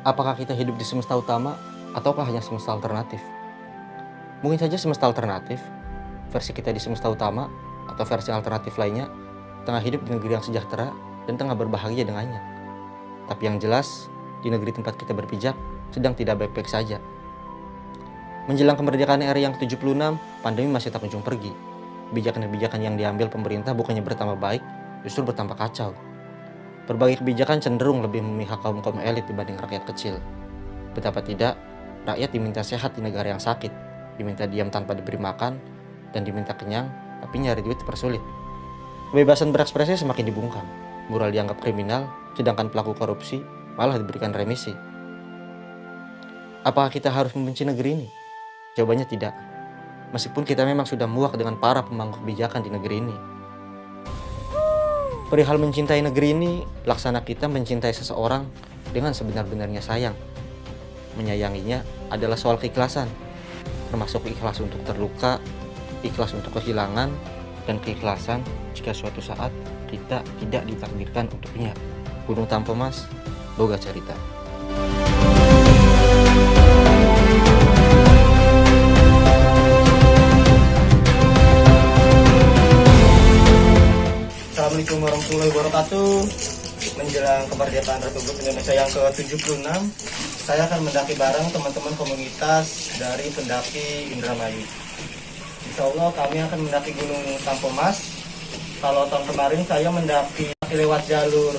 Apakah kita hidup di semesta utama ataukah hanya semesta alternatif? Mungkin saja semesta alternatif, versi kita di semesta utama atau versi alternatif lainnya, tengah hidup di negeri yang sejahtera dan tengah berbahagia dengannya. Tapi yang jelas, di negeri tempat kita berpijak sedang tidak baik-baik saja. Menjelang kemerdekaan RI yang ke-76, pandemi masih tak kunjung pergi. Kebijakan-kebijakan yang diambil pemerintah bukannya bertambah baik, justru bertambah kacau. Berbagai kebijakan cenderung lebih memihak kaum-kaum elit dibanding rakyat kecil. Betapa tidak, rakyat diminta sehat di negara yang sakit, diminta diam tanpa diberi makan, dan diminta kenyang, tapi nyari duit dipersulit. Kebebasan berekspresi semakin dibungkam, moral dianggap kriminal, sedangkan pelaku korupsi malah diberikan remisi. Apakah kita harus membenci negeri ini? Jawabannya tidak. Meskipun kita memang sudah muak dengan para pemangku kebijakan di negeri ini. Perihal mencintai negeri ini, laksana kita mencintai seseorang dengan sebenar-benarnya sayang. Menyayanginya adalah soal keikhlasan, termasuk ikhlas untuk terluka, ikhlas untuk kehilangan, dan keikhlasan jika suatu saat kita tidak ditakdirkan untuknya. Gunung Tampomas, Boga Carita. Assalamualaikum warahmatullahi wabarakatuh. Menjelang kemerdekaan Republik Indonesia yang ke-76, saya akan mendaki bareng teman-teman komunitas dari pendaki Indramayu. Insya Allah kami akan mendaki Gunung Tampomas. Kalau tahun kemarin saya mendaki lewat jalur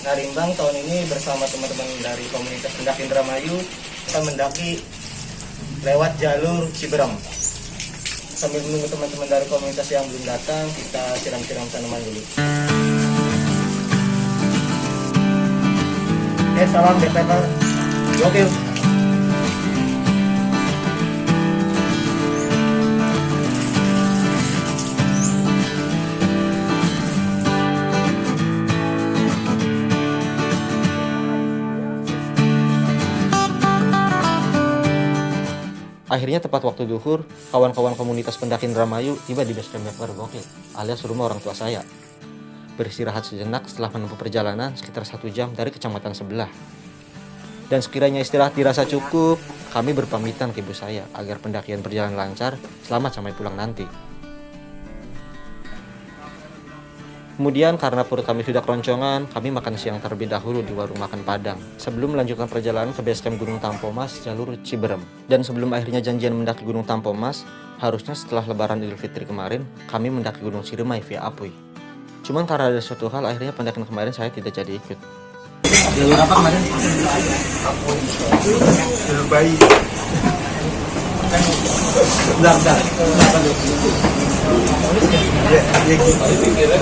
Narimbang, tahun ini bersama teman-teman dari komunitas pendaki Indramayu akan mendaki lewat jalur Ciberem. Sambil menunggu teman-teman dari komunitas yang belum datang, kita siram-siram tanaman dulu. Salam backpacker. Gokil. Akhirnya tepat waktu duhur, kawan-kawan komunitas pendaki Indramayu tiba di base camp backpacker Gokil, alias rumah orang tua saya. Beristirahat sejenak setelah menempuh perjalanan sekitar 1 jam dari kecamatan sebelah. Dan sekiranya istirahat dirasa cukup, kami berpamitan ke ibu saya agar pendakian berjalan lancar, selamat sampai pulang nanti. Kemudian karena perut kami sudah keroncongan, kami makan siang terlebih dahulu di warung makan Padang sebelum melanjutkan perjalanan ke base camp Gunung Tampomas jalur Ciberem. Dan sebelum akhirnya janjian mendaki Gunung Tampomas, harusnya setelah lebaran Idul Fitri kemarin, kami mendaki Gunung Ciremai via Apuy. Cuman karena ada suatu hal, akhirnya pendakian kemarin saya tidak jadi ikut. Jalur apa kemarin? Jalur bayi. Bentar. Ya gitu.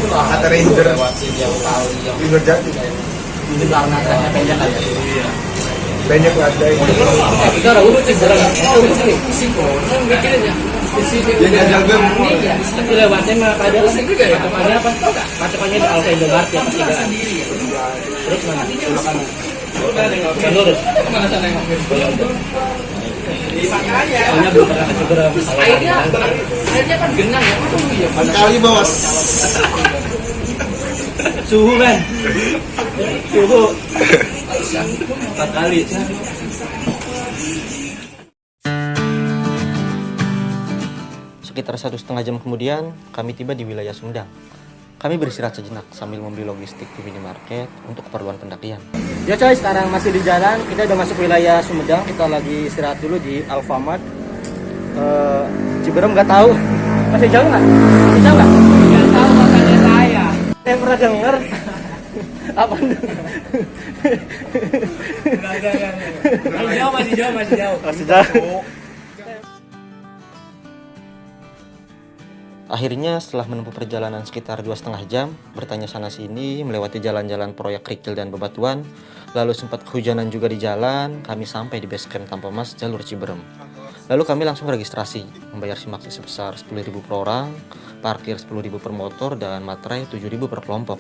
Kata ranger. Ranger jati. Ini karena banyak aja. Banyak ada ini. Kita ada urut Ciberem. Jadi jaga tapi lewatnya mah padahal juga ya. Padahal apa? Patokannya di Alfa Indomaret ya pertigaan. Terus mana? Lurus. Mana sana yang soalnya belum pernah ke Ciberem. Airnya kan genang ya. Kali bos. Suhu kan? Suhu 4 kali. Sekitar 1,5 jam kemudian, kami tiba di wilayah Sumedang. Kami beristirahat sejenak sambil membeli logistik di minimarket untuk keperluan pendakian. Ya coy, sekarang masih di jalan. Kita udah masuk wilayah Sumedang. Kita lagi istirahat dulu di Alfamart. Ciberem nggak tahu. Masih jauh nggak? Masih jauh nggak? Nggak tahu makanya saya. Saya pernah dengar. Apa tuh? Masih jauh. Akhirnya setelah menempuh perjalanan sekitar 2,5 jam, bertanya sana sini, melewati jalan-jalan proyek kerikil dan bebatuan, lalu sempat kehujanan juga di jalan, kami sampai di base camp Tampomas jalur Ciberem. Lalu kami langsung registrasi, membayar simaksi sebesar 10.000 per orang, parkir 10.000 per motor, dan materai 7.000 per kelompok.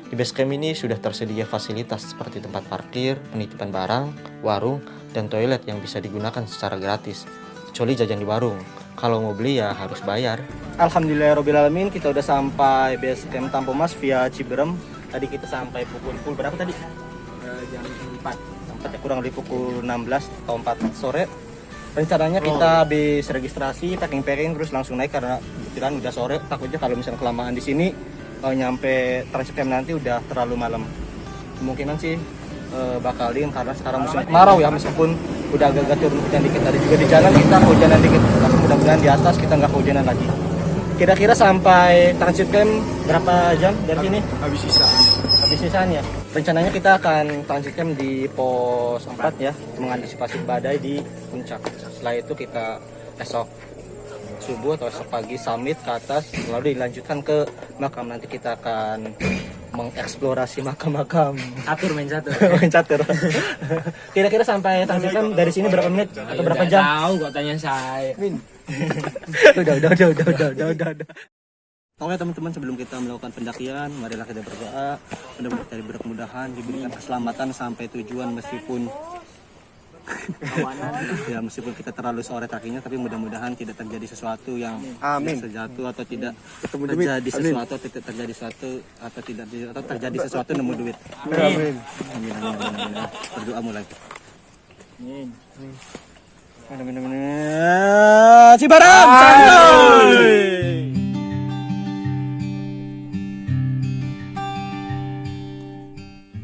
Di base camp ini sudah tersedia fasilitas seperti tempat parkir, penitipan barang, warung, dan toilet yang bisa digunakan secara gratis, kecuali jajan di warung. Kalau mau beli ya harus bayar. Alhamdulillahirobbilalamin, kita udah sampai base camp Tampomas via Ciberem. Tadi kita sampai pukul berapa tadi? Jam 4. kurang lebih pukul 16 atau 4 sore. Rencananya kita habis registrasi, packing terus langsung naik karena kebetulan udah sore. Takutnya kalau misalnya kelamaan di sini nyampe Transcamp nanti udah terlalu malam. Kemungkinan sih bakalin karena sekarang musim kemarau ya, meskipun udah agak-agak turun hujan dikit. Tadi juga di jalan kita kehujanan dikit, tapi mudah-mudahan di atas kita nggak kehujanan lagi. Kira-kira sampai Transcamp berapa jam dari sini? Habis Sisaan ya. Rencananya kita akan Transcamp di pos 4 ya, mengantisipasi badai di puncak. Setelah itu kita esok subuh atau esok pagi summit ke atas, lalu dilanjutkan ke makam. Nanti kita akan mengeksplorasi makam-makam. main catur. Main catur. Kira-kira sampai Transcamp dari sini berapa menit atau berapa jam? Tahu kok tanya saya. Udah. Oke teman-teman, sebelum kita melakukan pendakian, marilah kita berdoa. Mudah-mudahan diberikan keselamatan sampai tujuan meskipun ya meskipun kita terlalu sore kakinya, tapi mudah-mudahan tidak terjadi sesuatu yang sejatuh atau tidak terjadi sesuatu atau terjadi sesuatu nemu duit. Amin. Berdoa mulai. Amin. Cibaram.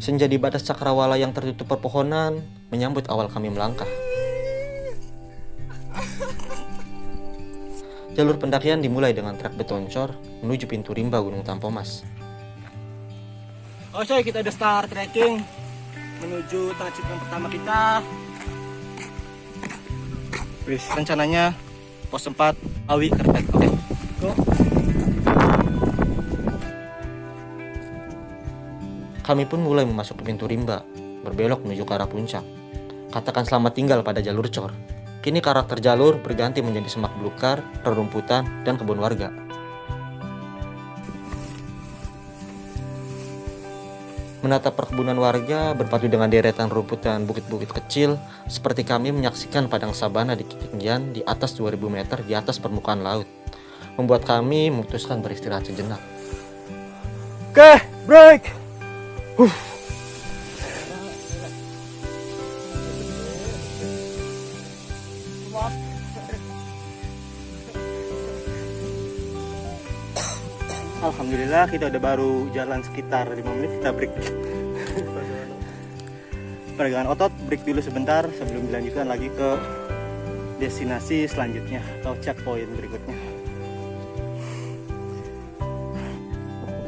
Senja di batas cakrawala yang tertutup perpohonan menyambut awal kami melangkah. Jalur pendakian dimulai dengan trek betoncor menuju pintu rimba Gunung Tampomas. Oke, kita udah start trekking menuju Transcamp pertama kita. Rencananya pos 4 Awi Kertek. Oke. Go. Kami pun mulai memasuki pintu rimba, berbelok menuju ke arah puncak. Katakan selamat tinggal pada jalur cor. Kini karakter jalur berganti menjadi semak belukar, rerumputan, dan kebun warga. Menatap perkebunan warga berpadu dengan deretan rumputan bukit-bukit kecil, seperti kami menyaksikan padang sabana di ketinggian di atas 2000 meter di atas permukaan laut, membuat kami memutuskan beristirahat sejenak. Oke, break. Alhamdulillah kita udah baru jalan sekitar 5 menit, kita break. Peregangan otot, break dulu sebentar sebelum dilanjutkan lagi ke destinasi selanjutnya atau checkpoint berikutnya.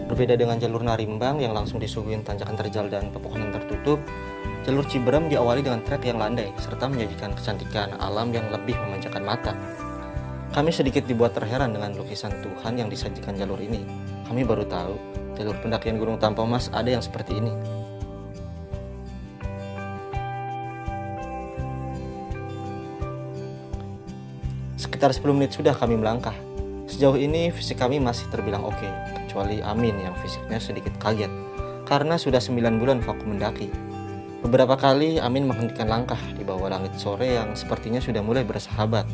Berbeda dengan jalur Narimbang yang langsung disuguhin tanjakan terjal dan pepohonan tertutup, jalur Ciberem diawali dengan trek yang landai serta menyajikan kecantikan alam yang lebih memanjakan mata. Kami sedikit dibuat terheran dengan lukisan Tuhan yang disajikan jalur ini. Kami baru tahu jalur pendakian Gunung Tampomas ada yang seperti ini. Sekitar 10 menit sudah kami melangkah. Sejauh ini fisik kami masih terbilang oke, kecuali Amin yang fisiknya sedikit kaget karena sudah 9 bulan vakum mendaki. Beberapa kali Amin menghentikan langkah di bawah langit sore yang sepertinya sudah mulai bersahabat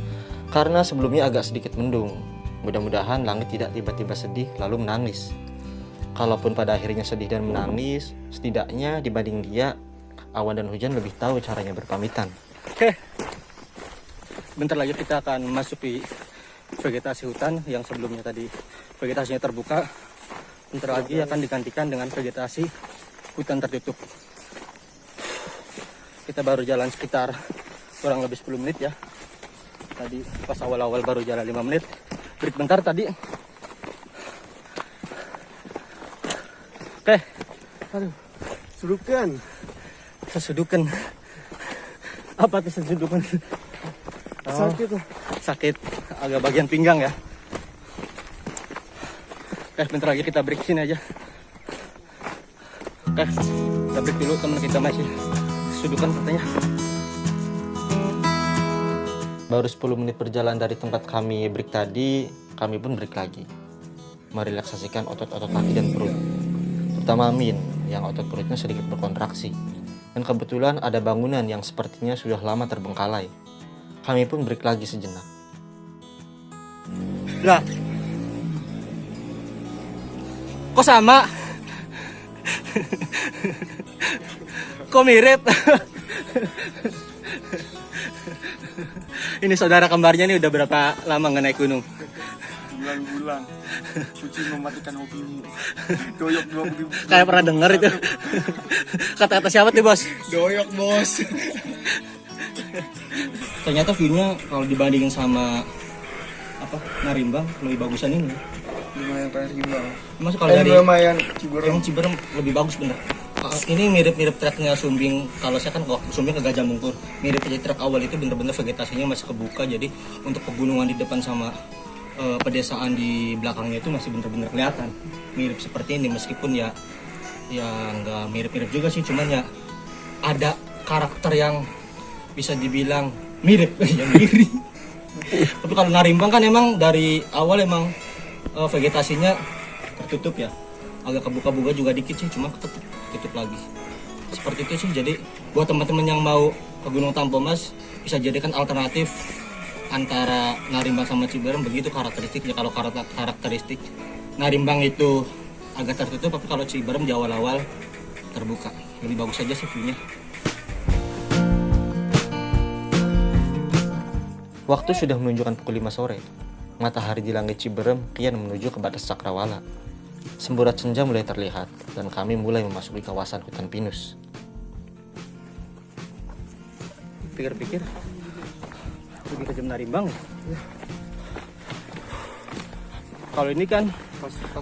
karena sebelumnya agak sedikit mendung. Mudah-mudahan langit tidak tiba-tiba sedih lalu menangis. Kalaupun pada akhirnya sedih dan menangis, setidaknya dibanding dia, awan dan hujan lebih tahu caranya berpamitan. Oke, bentar lagi kita akan memasuki vegetasi hutan yang sebelumnya tadi vegetasinya terbuka. Bentar lagi akan digantikan dengan vegetasi hutan tertutup. Kita baru jalan sekitar kurang lebih 10 menit ya. Tadi pas awal-awal baru jalan 5 menit. Break bentar tadi. Oke. Aduh, sesudukan. Apa tuh sesudukan? Sakit tuh. Sakit agak bagian pinggang ya. Bentar lagi kita break sini aja. Kita break dulu, teman kita masih sesudukan katanya. Baru 10 menit berjalan dari tempat kami break tadi, kami pun break lagi. Merelaksasikan otot-otot kaki dan perut. Terutama Amin yang otot perutnya sedikit berkontraksi. Dan kebetulan ada bangunan yang sepertinya sudah lama terbengkalai. Kami pun break lagi sejenak. Lah, kok sama? Kok mirip? Ini saudara kembarnya nih udah berapa lama nggak naik gunung? Bulan-bulan. Suci mematikan hobimu. Doyok 2000. Kayak pernah denger itu. Kata-kata siapa tuh bos? Doyok bos. Ternyata view-nya kalau dibandingin sama apa Narimbang lebih bagusan ini. Lumayan pengen Ciberem. Masuk kalau dari Lumayan Ciberem. yang Ciberem lebih bagus bener. Ini mirip-mirip treknya Sumbing. Kalau saya kan waktu Sumbing ke Gajah Mungkur, mirip aja trek awal itu bener-bener vegetasinya masih kebuka. Jadi untuk pegunungan di depan sama pedesaan di belakangnya itu masih bener-bener kelihatan. Mirip seperti ini meskipun ya nggak mirip-mirip juga sih, cuman ya ada karakter yang bisa dibilang mirip yang mirip. Tapi kalau Narimbang kan emang dari awal emang vegetasinya tertutup ya, agak kebuka-buka juga dikit sih, cuma tutup lagi seperti itu sih. Jadi buat teman-teman yang mau ke Gunung Tampomas bisa jadikan alternatif antara Narimbang sama Ciberem, begitu karakteristiknya. Kalau karakteristik Narimbang itu agak tertutup, tapi kalau Ciberem di awal-awal terbuka, lebih bagus aja sih view-nya. Waktu sudah menunjukkan pukul 5 sore. Matahari di langit Ciberem kian menuju ke batas cakrawala. Semburat senja mulai terlihat dan kami mulai memasuki kawasan hutan pinus. Pikir-pikir lebih ke jam Narimbang ya? Kalau ini kan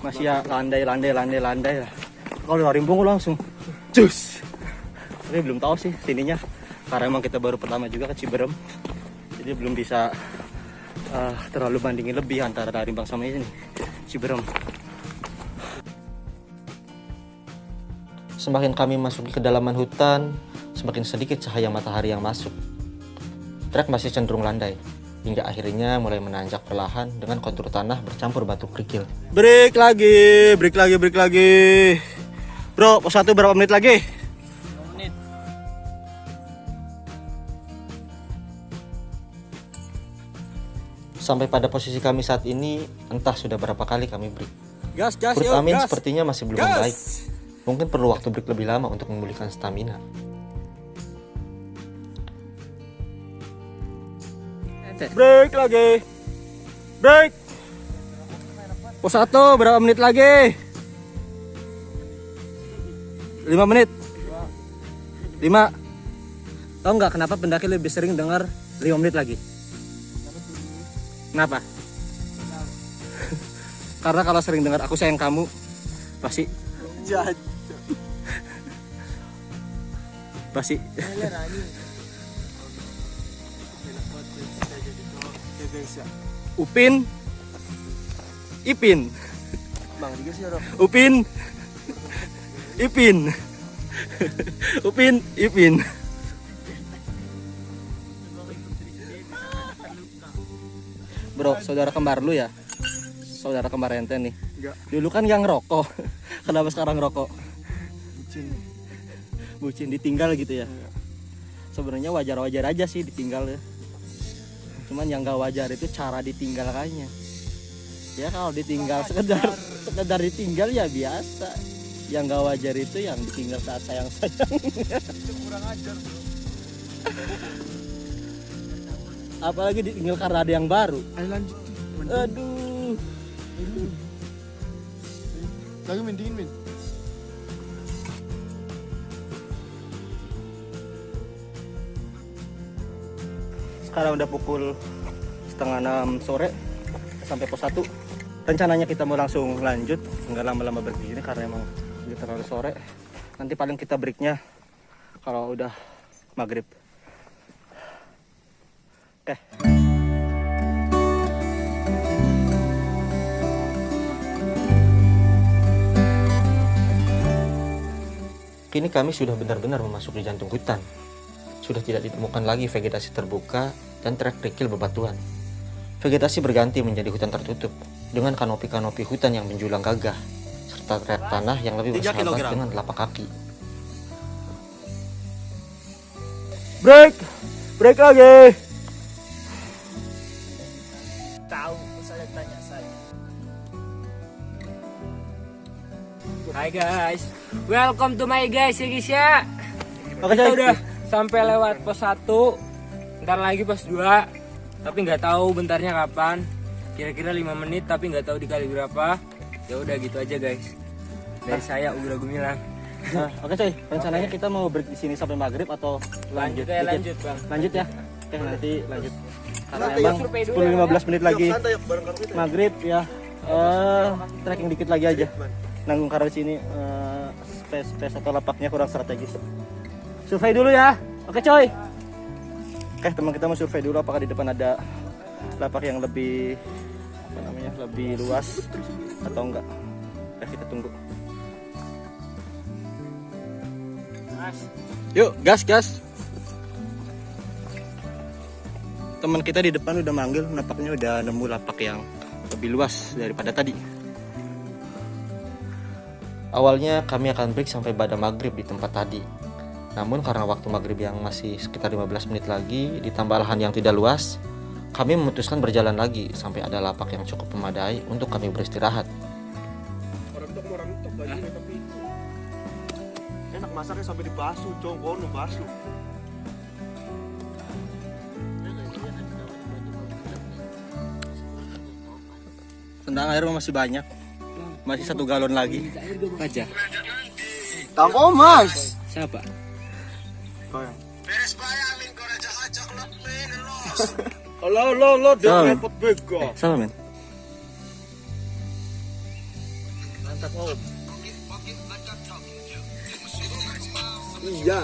masih ya landai lah. Kalau Narimbang langsung cus. Tapi belum tahu sih sininya, karena emang kita baru pertama juga ke Ciberem. Jadi belum bisa terlalu bandingin lebih antara Narimbang sama ini Ciberem. Semakin kami masuki kedalaman hutan, semakin sedikit cahaya matahari yang masuk. Trek masih cenderung landai, hingga akhirnya mulai menanjak perlahan dengan kontur tanah bercampur batu kerikil. Break lagi. Bro, pos 1 berapa menit lagi? 5 menit. Sampai pada posisi kami saat ini, entah sudah berapa kali kami break. Gas, Perut Amin sepertinya masih belum membaik. Mungkin perlu waktu break lebih lama untuk memulihkan stamina. Break lagi. Break. Pos 1 berapa menit lagi? 5 menit. 5. Tahu nggak kenapa pendaki lebih sering dengar 5 menit lagi? Kenapa? Karena kalau sering dengar aku sayang kamu, pasti Upin Ipin Bang, juga sih orang. Upin Ipin Upin Ipin. Bro, saudara kembar lu ya? Saudara kembar ente nih. Enggak. Dulu kan yang rokok. Kenapa sekarang rokok? Bucin. Bucin ditinggal gitu ya. Sebenarnya wajar-wajar aja sih ditinggal ya. Cuman yang gak wajar itu cara ditinggalkannya. Ya kalau ditinggal sekedar ditinggal ya biasa. Yang gak wajar itu yang ditinggal saat sayang-sayang. Kurang ajar, bro. Apalagi ditinggal karena ada yang baru. Ayo lanjut. Aduh. Lagi mendingin, Min. Sekarang udah pukul 5:30 sore, sampai pos 1. Rencananya kita mau langsung lanjut, nggak lama-lama begini karena emang udah terlalu sore. Nanti paling kita breaknya kalau udah maghrib. Oke. Kini kami sudah benar-benar memasuki jantung hutan. Sudah tidak ditemukan lagi vegetasi terbuka dan trek kerikil bebatuan. Vegetasi berganti menjadi hutan tertutup dengan kanopi-kanopi hutan yang menjulang gagah serta trek tanah yang lebih bersahabat dengan telapak kaki. Break lagi. Tahu, saya tanya saya. Hai guys, welcome to my guys ya guys ya. Oke, Kita udah sampai lewat pos 1, ntar lagi pos 2, tapi nggak tahu bentarnya kapan. Kira-kira 5 menit tapi nggak tahu dikali berapa. Ya udah gitu aja guys. Dari saya Ugra Gumilang. Nah, oke coy, rencananya kita mau break di sini sampai maghrib atau lanjut? Lanjut bang. Lanjut ya. Oke, nanti lanjut. Karena Nanti emang survei dulu ya, 10-15 menit lagi Santai yuk bareng kami. maghrib ya. Trekking dikit lagi aja. Nanggung karena di sini space atau lapaknya kurang strategis. Survei dulu ya. Oke coy. Oke, teman kita mau survei dulu apakah di depan ada lapak yang lebih lebih luas atau enggak. Kita tunggu. Yuk, gas. Teman kita di depan udah manggil, nampaknya udah nemu lapak yang lebih luas daripada tadi. Awalnya kami akan break sampai pada maghrib di tempat tadi. Namun karena waktu maghrib yang masih sekitar 15 menit lagi, ditambah lahan yang tidak luas, kami memutuskan berjalan lagi sampai ada lapak yang cukup memadai untuk kami beristirahat. Orang bajunya tapi enak masaknya sampai dibasuh, kono basuh. Tentang air masih banyak, masih 1 galon lagi. Aja. Tangko mas. Siapa? Lo, dia Salam. repot bego. Salah men. Mantap om. Iya.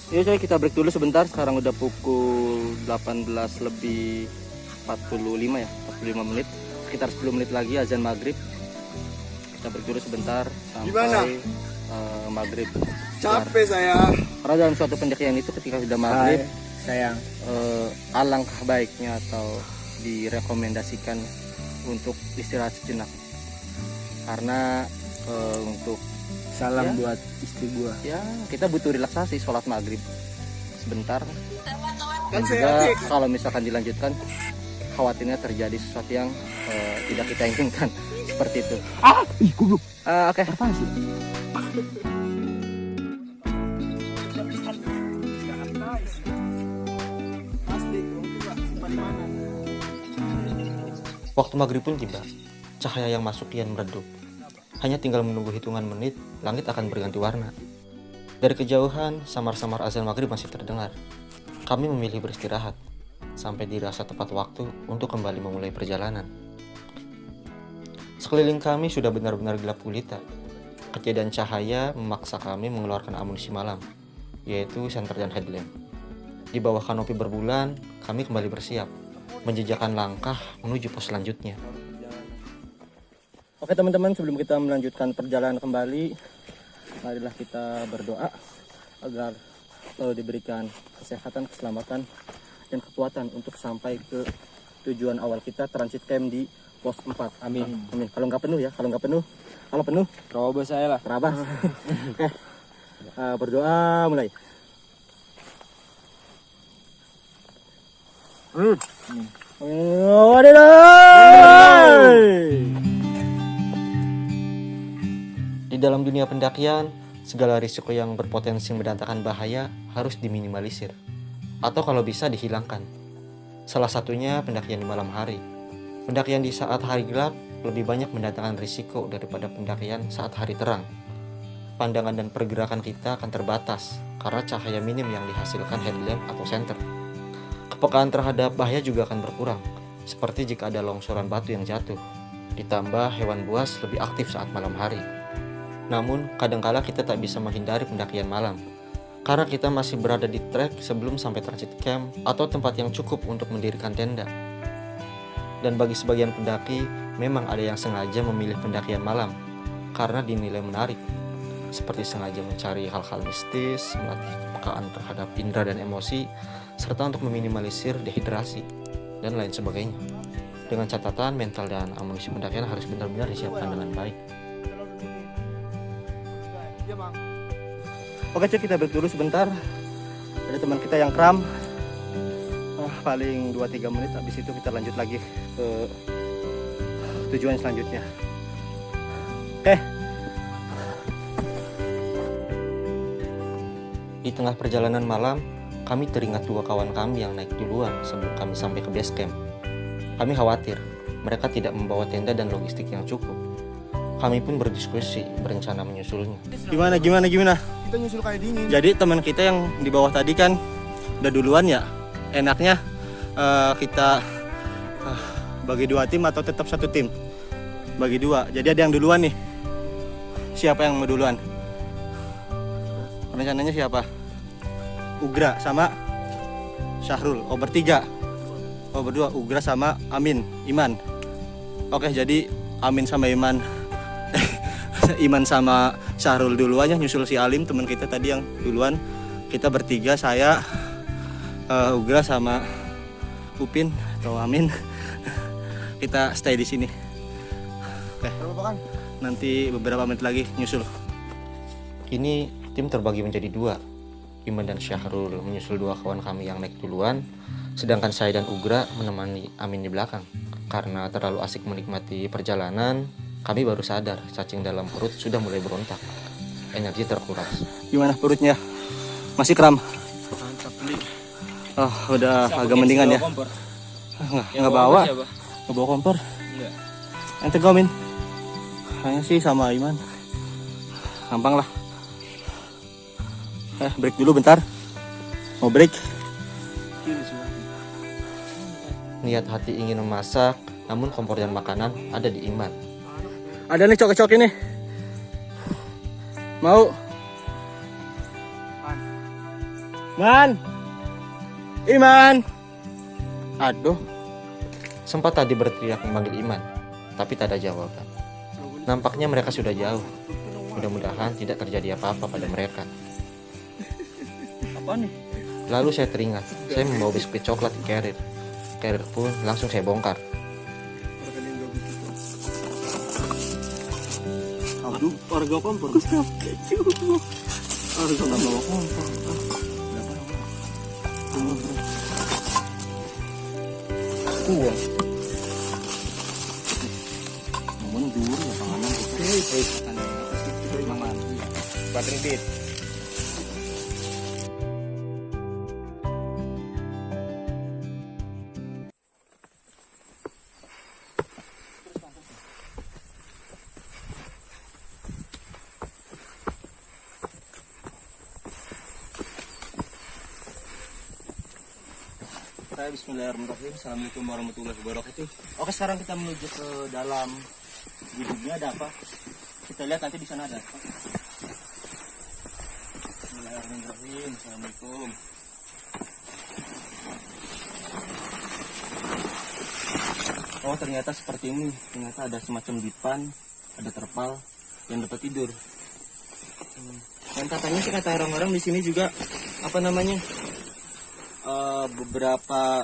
Yuk coy, kita break dulu sebentar. Sekarang udah pukul 18 lebih 45 ya, 45 menit. Sekitar 10 menit lagi azan maghrib. Kita break dulu sebentar sampai Gimana? Maghrib. Capek saya. Karena dalam suatu pendakian itu ketika sudah maghrib, Sayang. alangkah baiknya atau direkomendasikan untuk istirahat sejenak. Karena untuk Salam Ya. buat istri gua. ya kita butuh relaksasi, sholat maghrib sebentar. Kan Dan saya juga adik. kalau misalkan dilanjutkan, khawatirnya terjadi sesuatu yang tidak kita inginkan seperti itu. Oke. Waktu maghrib pun tiba. Cahaya yang masuk kian meredup. Hanya tinggal menunggu hitungan menit, langit akan berganti warna. Dari kejauhan, samar-samar azan maghrib masih terdengar. Kami memilih beristirahat, sampai dirasa tepat waktu untuk kembali memulai perjalanan. Sekeliling kami sudah benar-benar gelap gulita. Ketiadaan cahaya memaksa kami mengeluarkan amunisi malam, yaitu senter dan headlamp. Di bawah kanopi berbulan, kami kembali bersiap, menjejakkan langkah menuju pos selanjutnya. Oke teman-teman, sebelum kita melanjutkan perjalanan kembali, marilah kita berdoa agar diberikan kesehatan, keselamatan, dan kekuatan untuk sampai ke tujuan awal kita, transit camp di pos 4. Amin. Amin. Kalau nggak penuh ya, kalau penuh, Terobos saya lah. terabas. Oke, berdoa mulai. Di dalam dunia pendakian, segala risiko yang berpotensi mendatangkan bahaya harus diminimalisir, atau kalau bisa dihilangkan. Salah satunya pendakian di malam hari. Pendakian di saat hari gelap lebih banyak mendatangkan risiko daripada pendakian saat hari terang. Pandangan dan pergerakan kita akan terbatas karena cahaya minim yang dihasilkan headlamp atau senter. Kepekaan terhadap bahaya juga akan berkurang, seperti jika ada longsoran batu yang jatuh. Ditambah hewan buas lebih aktif saat malam hari. Namun, kadangkala kita tak bisa menghindari pendakian malam, karena kita masih berada di trek sebelum sampai transit camp atau tempat yang cukup untuk mendirikan tenda. Dan bagi sebagian pendaki, memang ada yang sengaja memilih pendakian malam, karena dinilai menarik, seperti sengaja mencari hal-hal mistis, melatih kepekaan terhadap indera dan emosi, serta untuk meminimalisir dehidrasi, dan lain sebagainya. Dengan catatan, mental dan amunisi pendakian harus benar-benar disiapkan dengan baik. Oke cuy, kita break dulu sebentar. Ada teman kita yang kram, paling 2-3 menit, habis itu kita lanjut lagi ke tujuan selanjutnya. Oke. Di tengah perjalanan malam, kami teringat dua kawan kami yang naik duluan sebelum kami sampai ke base camp. Kami khawatir mereka tidak membawa tenda dan logistik yang cukup. Kami pun berdiskusi berencana menyusulnya. Gimana? Kita nyusul kayak dingin. Jadi teman kita yang di bawah tadi kan udah duluan ya. Enaknya kita bagi dua tim atau tetap satu tim? Bagi dua. Jadi ada yang duluan nih. Siapa yang mau duluan? Rencananya siapa? Ugra sama Syahrul. Oh, bertiga. Oh, berdua. Ugra sama Iman. Oke, jadi Amin sama Iman sama Syahrul duluan ya, nyusul si Alim teman kita tadi yang duluan. Kita bertiga, saya, Ugra sama Upin atau Amin. Kita stay di sini. Oke. Nanti beberapa menit lagi nyusul. Kini tim terbagi menjadi dua. Iman dan Syahrul menyusul dua kawan kami yang naik duluan, sedangkan saya dan Ugra menemani Amin di belakang. Karena terlalu asik menikmati perjalanan, kami baru sadar cacing dalam perut sudah mulai berontak. Energi terkuras. Gimana perutnya? Masih kram? Mantap nih. Oh, udah agak mendingan ya. Nggak bawa. Nggak bawa kompor. Enggak. Ente gomin. Kayaknya sih sama Iman. Gampang lah. Break dulu bentar. Mau break? Niat hati ingin memasak, namun kompor dan makanan ada di Iman. Ada nih cok-cok ini. Mau? Man. Iman. Aduh. Sempat tadi berteriak memanggil Iman, tapi tak ada jawaban. Nampaknya mereka sudah jauh. Mudah-mudahan tidak terjadi apa-apa pada mereka. Apa nih? Lalu saya teringat, saya membawa biskuit coklat di carrier. Carrier pun langsung saya bongkar. Aduh, warga kompor. Aduh, nggak bawa kompor. Uang. Ngomong dulu ya panganan kita. Mangan. Battery bit. Bismillahirrahmanirrahim. Assalamualaikum warahmatullahi wabarakatuh. Oke, sekarang kita menuju ke dalam gudangnya. Ada apa? Kita lihat nanti di sana ada apa. Bismillahirrahmanirrahim. Assalamualaikum. Oh, ternyata seperti ini. Ternyata ada semacam dipan, ada terpal yang dapat tidur. Dan katanya sih kata orang-orang di sini juga apa namanya? Beberapa